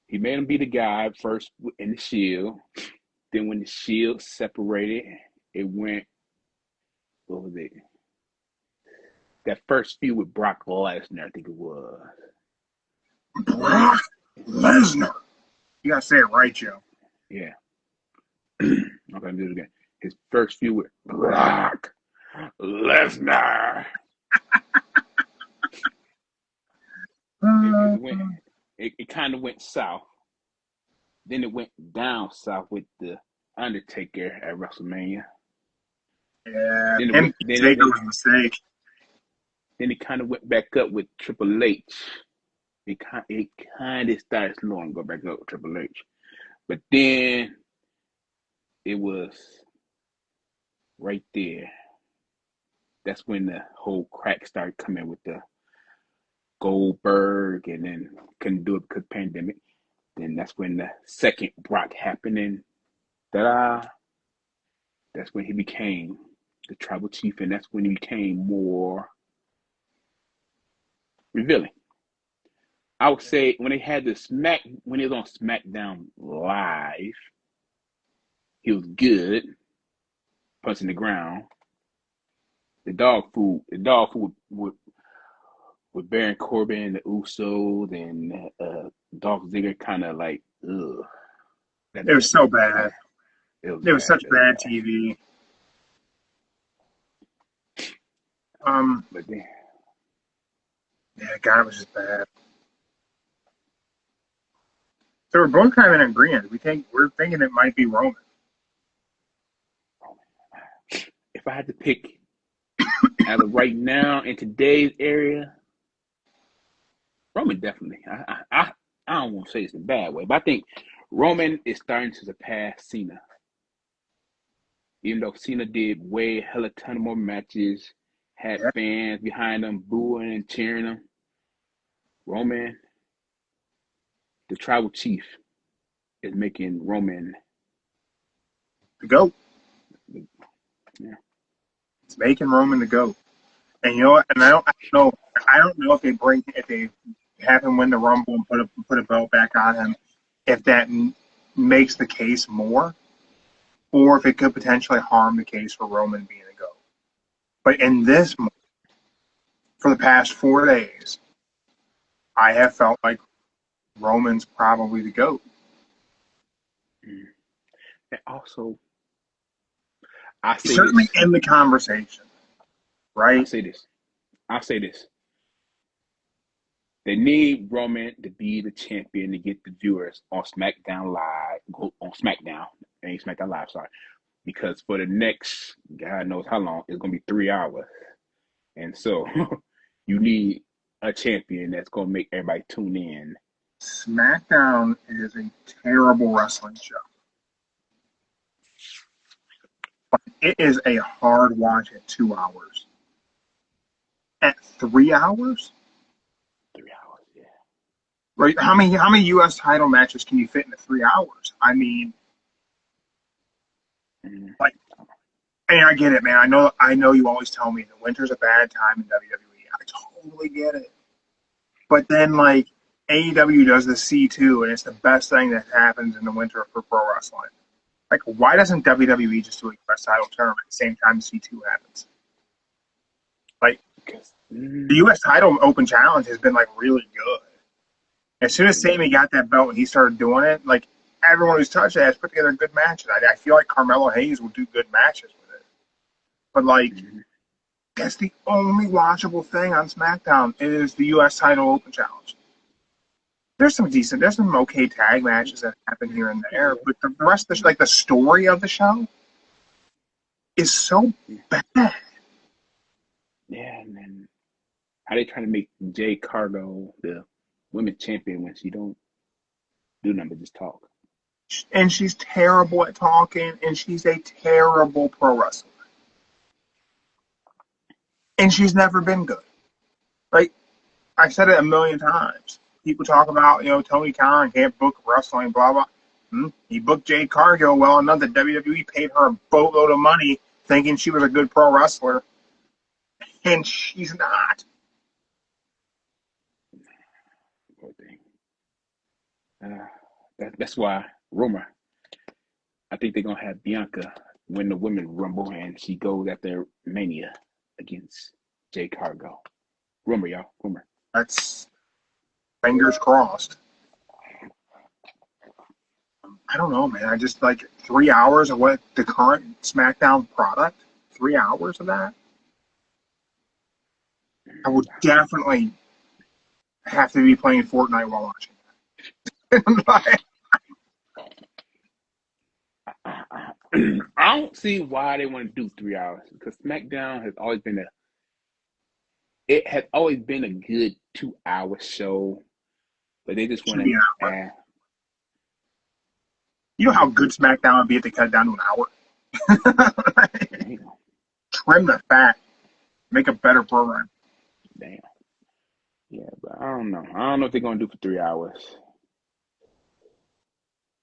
He made him be the guy first in the Shield. Then when the Shield separated, it went, what was it? That first feud with Brock Lesnar, I think it was. Brock Lesnar. You gotta say it right, Joe. Yeah. I'm gonna do it again. His first feud with Brock Lesnar. It kind of went south. Then it went down south with the Undertaker at WrestleMania. Yeah, Taker was a mistake. Then it kind of went back up with Triple H. It kind of started slow and go back up with Triple H. But then it was right there. That's when the whole crack started coming with the Goldberg, and then couldn't do it because of the pandemic. Then that's when the second Brock happened, and that's when he became the tribal chief, and that's when he became more revealing. I would say when they had when he was on SmackDown Live, he was good, punching the ground. The dog food with Baron Corbin and the Usos and Dolph Ziggler, kind of like, ugh. It was so bad. It was such bad TV. But then, yeah, God, it was just bad. So we're both kind of in agreement. We're thinking it might be Roman. If I had to pick as of right now in today's area, Roman definitely. I don't want to say it's in a bad way, but I think Roman is starting to surpass Cena. Even though Cena did hella ton more matches, had fans behind him booing and cheering him. Roman, the tribal chief, is making Roman the GOAT. Yeah. It's making Roman the GOAT. And you know what? And I don't know if they have him win the Rumble and put a belt back on him, if that makes the case more. or if it could potentially harm the case for Roman being a GOAT. But in this moment, for the past 4 days, I have felt like Roman's probably the GOAT. Mm. And also, I He's say certainly this. in the conversation, I right? say this. I say this. They need Roman to be the champion to get the viewers on SmackDown Live, on SmackDown, ain't SmackDown Live, sorry. Because for the next, God knows how long, it's going to be 3 hours. And so you need a champion that's going to make everybody tune in. SmackDown is a terrible wrestling show. But it is a hard watch at 2 hours. At 3 hours? 3 hours, yeah. Right? How many US title matches can you fit into 3 hours? I mean, like, and I get it, man. I know you always tell me that winter's a bad time in WWE. I totally get it. But then, like, AEW does the C2, and it's the best thing that happens in the winter for pro wrestling. Like, why doesn't WWE just do a US title tournament at the same time C2 happens? Like, the US title open challenge has been, like, really good. As soon as Sammy got that belt and he started doing it, like, everyone who's touched it has put together good matches. I feel like Carmelo Hayes will do good matches with it. But, like, that's the only watchable thing on SmackDown is the US title open challenge. There's some okay tag matches that happen here and there, but the rest of the story of the show is so bad. Yeah, and then how they trying to make Jay Cargo the women's champion when she don't do nothing but just talk. And she's terrible at talking, and she's a terrible pro wrestler. And she's never been good. Like, I said it a million times. People talk about, Tony Khan can't book wrestling, blah, blah. He booked Jade Cargill well enough that WWE paid her a boatload of money thinking she was a good pro wrestler. And she's not. Poor thing. That's why, rumor, I think they're going to have Bianca win the Women's Rumble and she goes after Mania against Jade Cargo. Rumor, y'all. Rumor. That's fingers crossed. I don't know, man. I just like 3 hours of what the current SmackDown product. 3 hours of that. I would definitely have to be playing Fortnite while watching that. I don't see why they want to do 3 hours because SmackDown has always been a good 2 hour show, but they just want Should be an to hour. add. You know how good SmackDown would be if they cut it down to an hour? Trim the fat. Make a better program. Damn. Yeah, but I don't know. I don't know what they're gonna do for 3 hours.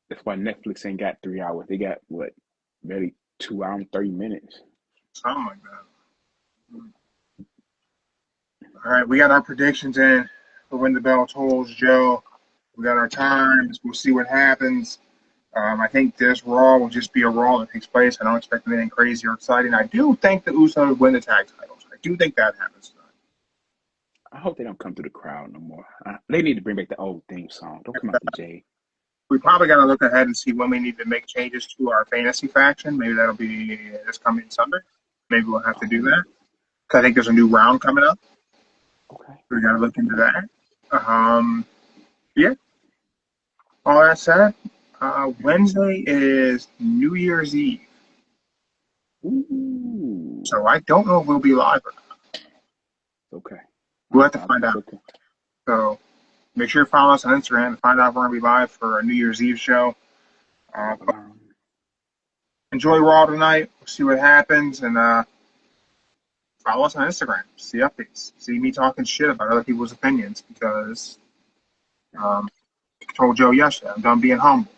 That's why Netflix ain't got 3 hours. They got what, barely 2 hours and 30 minutes. Something like that. All right, we got our predictions in for when the bell tolls, Joe. We got our times. We'll see what happens. I think this Raw will just be a Raw that takes place. I don't expect anything crazy or exciting. I do think the Usos win the tag titles. I do think that happens tonight. I hope they don't come through the crowd no more. They need to bring back the old theme song. Don't come out the J. We probably got to look ahead and see when we need to make changes to our fantasy faction. Maybe that'll be this coming Sunday. Maybe we'll have to do that. Because I think there's a new round coming up. Okay. We got to look into that. Yeah. All that said, Wednesday is New Year's Eve. Ooh. So I don't know if we'll be live or not. Okay. We'll have to find out. Okay. So make sure to follow us on Instagram to find out if we're going to be live for a New Year's Eve show. Enjoy Raw tonight. We'll see what happens. And follow us on Instagram. See updates. See me talking shit about other people's opinions because I told Joe yesterday, I'm done being humble.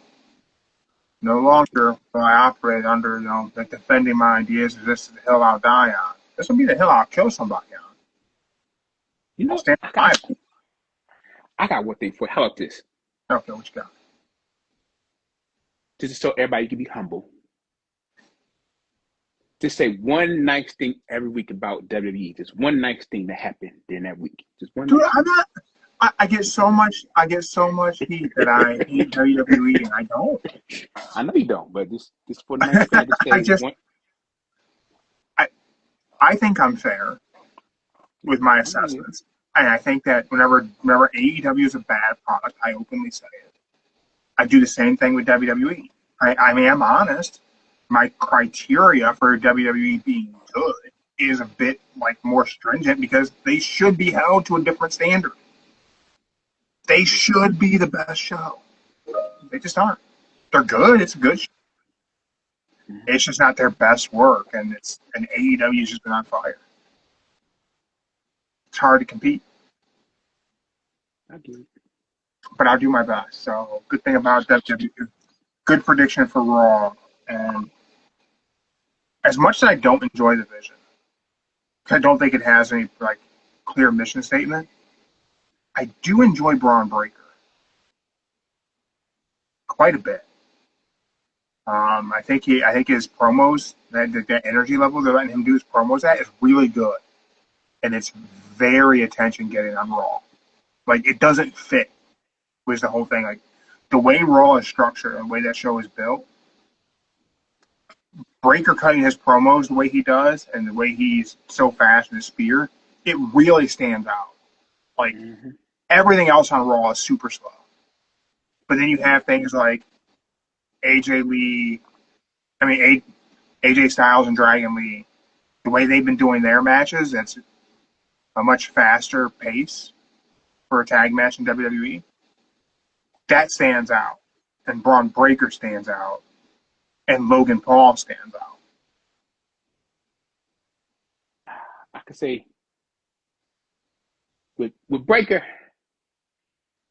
No longer will I operate under, like defending my ideas as this is the hill I'll die on. This will be the hill I'll kill somebody on. You know, stand by it. I got one thing for you. How about this? Okay, what you got? Just so everybody can be humble. Just say one nice thing every week about WWE. Just one nice thing that happened during that week. Just one Dude, nice I'm not. I get so much. I get so much heat that I hate WWE, and I don't. thing. I know you don't, but just for a nice thing, I just I say just. one. I. I think I'm fair with my I know you. assessments, and I think that whenever AEW is a bad product, I openly say it. I do the same thing with WWE. I mean, I'm honest. My criteria for WWE being good is a bit like more stringent because they should be held to a different standard. They should be the best show. They just aren't. They're good. It's a good show. Mhm. It's just not their best work, and AEW's just been on fire. It's hard to compete, I get it. but I'll do my best. So good thing about WWE. Good prediction for Raw, and as much as I don't enjoy the Vision, I don't think it has any like clear mission statement. I do enjoy Braun Breaker quite a bit. I think his promos, that energy level they're letting him do his promos at is really good, and it's very attention getting on Raw. Like it doesn't fit with the whole thing. Like the way Raw is structured and the way that show is built, Breaker cutting his promos the way he does and the way he's so fast in his spear, it really stands out. Like Mhm. everything else on Raw is super slow. But then you have things like AJ Lee, I mean AJ Styles and Dragon Lee. The way they've been doing their matches, that's a much faster pace for a tag match in WWE. That stands out, and Braun Breaker stands out, and Logan Paul stands out. I could say with Breaker,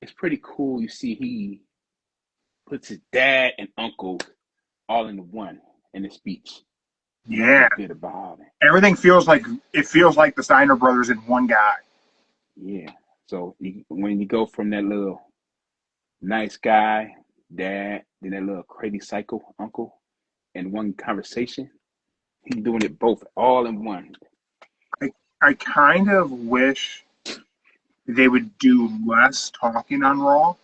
it's pretty cool. You see, he puts his dad and uncle all into one in his speech. Yeah, Feel good about it. everything feels like the Steiner brothers in one guy. Yeah. So when you go from that little nice guy dad, then that little crazy psycho uncle in one conversation, he's doing it both all in one. I I kind of wish they would do less talking on Raw,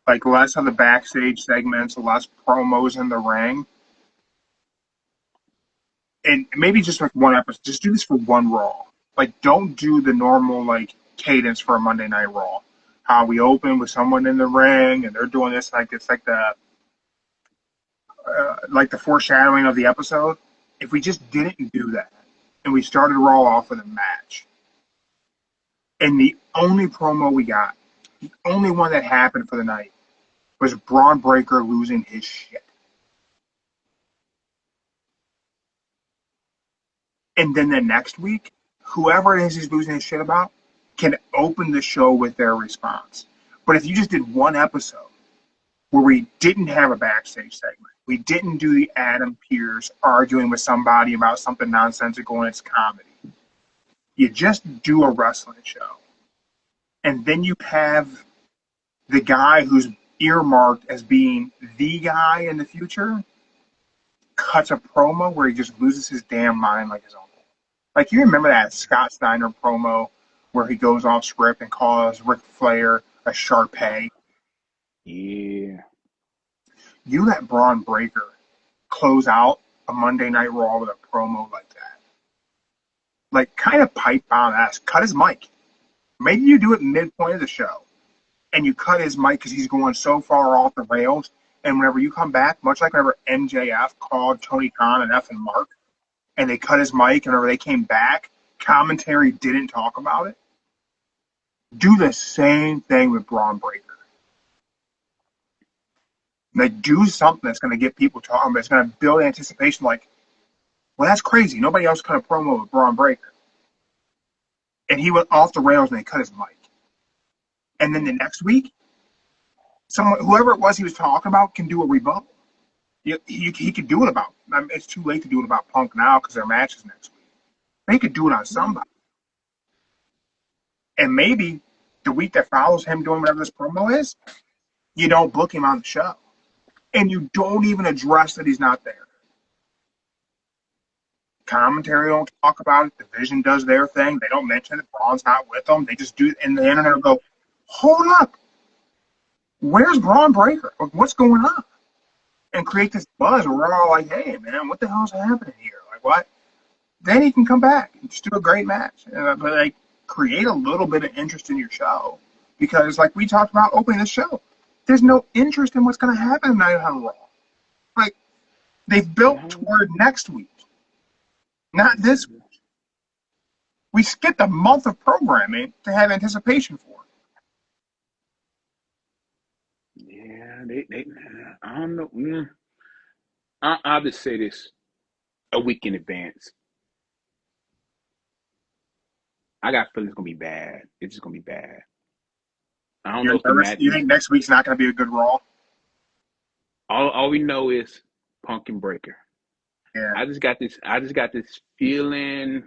like less of the backstage segments, less promos in the ring, and maybe just like one episode. Just do this for one Raw. Like, don't do the normal like cadence for a Monday Night Raw. How we open with someone in the ring and they're doing this like it's like the foreshadowing of the episode. If we just didn't do that and we started Raw off with a match, and the only promo we got, the only one that happened for the night was Braun Breaker losing his shit. And then the next week, whoever it is he's losing his shit about can open the show with their response. But if you just did one episode where we didn't have a backstage segment, we didn't do the Adam Pearce arguing with somebody about something nonsensical and it's comedy, you just do a wrestling show. And then you have the guy who's earmarked as being the guy in the future cuts a promo where he just loses his damn mind like his uncle. Like you remember that Scott Steiner promo where he goes off script and calls Ric Flair a Sharpay? Yeah. You let Braun Breaker close out a Monday Night Raw with a promo like that. Like kind of pipe bomb ass. Cut his mic. Maybe you do it midpoint of the show and you cut his mic because he's going so far off the rails. And whenever you come back, much like whenever MJF called Tony Khan an F and Mark, and they cut his mic, and whenever they came back, commentary didn't talk about it. Do the same thing with Braun Breaker. Like, do something that's going to get people talking, but it's going to build anticipation. Like, well, that's crazy. Nobody else cut a promo with Braun Breaker. And he went off the rails and they cut his mic. And then the next week, whoever it was he was talking about can do a rebuttal. He could do it about. I mean, it's too late to do it about Punk now because their match is next week. But he could do it on somebody. And maybe the week that follows him doing whatever this promo is, you don't book him on the show. And you don't even address that he's not there. Commentary don't talk about it. Division does their thing. They don't mention it. Braun's not with them. They just do it, and the internet will go, hold up. Where's Braun Breaker? What's going on? And create this buzz where we're all like, hey, man, what the hell's happening here? Like, what? Then he can come back and just do a great match. But, like, create a little bit of interest in your show. Because, like we talked about opening the show, there's no interest in what's going to happen tonight on Raw. Like, they've built toward next week, not this week. We skipped a month of programming to have anticipation for. Yeah, I don't know. I'll just say this a week in advance. I got a feeling it's going to be bad. It's just going to be bad. I don't know if the match. You think next week's not going to be a good Raw? All we know is Punk and Breaker. Yeah. I just got this feeling.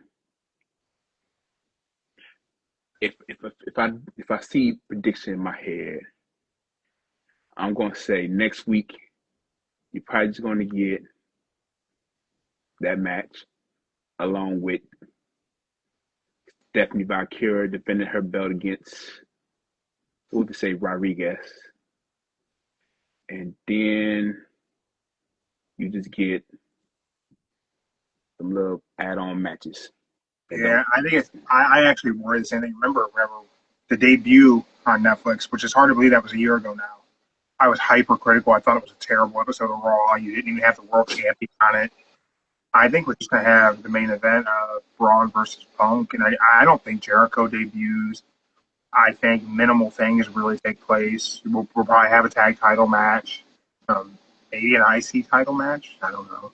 If I see prediction in my head, I'm going to say next week you're probably just going to get that match along with Stephanie Valkyrie defending her belt against, who to say, Rodriguez. And then you just get some little add-on matches. Yeah, I think I actually worry the same thing. Remember the debut on Netflix, which is hard to believe that was a year ago now. I was hypercritical. I thought it was a terrible episode of Raw. You didn't even have the world champion on it. I think we're just going to have the main event of Braun versus Punk, and I don't think Jericho debuts. I think minimal things really take place. We'll probably have a tag title match, maybe an IC title match. I don't know.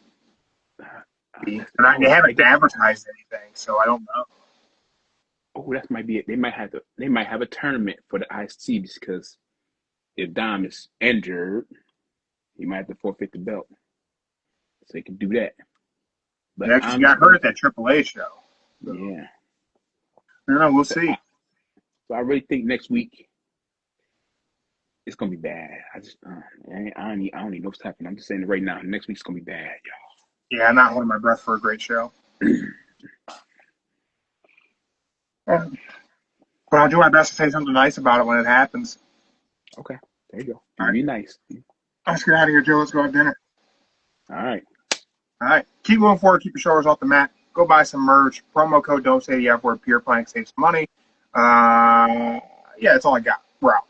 They haven't advertised anything, so I don't know. Oh, that might be it. They might have a tournament for the IC because if Dom is injured, he might have to forfeit the belt. So they can do that. But yeah, because he got hurt at that AAA show. So. Yeah. I don't know. We'll see. So I really think next week it's gonna be bad. I don't even know what's happening. I'm just saying it right now. Next week's gonna be bad, y'all. Yeah, I'm not holding my breath for a great show. But I'll do my best to say something nice about it when it happens. Okay, there you go. Be nice. Let's get out of here, Joe. Let's go have dinner. All right. Keep moving forward. Keep your shoulders off the mat. Go buy some merch. Promo code Don't Say the F Word. Pure Plank. Save some money. Yeah, that's all I got. We're out.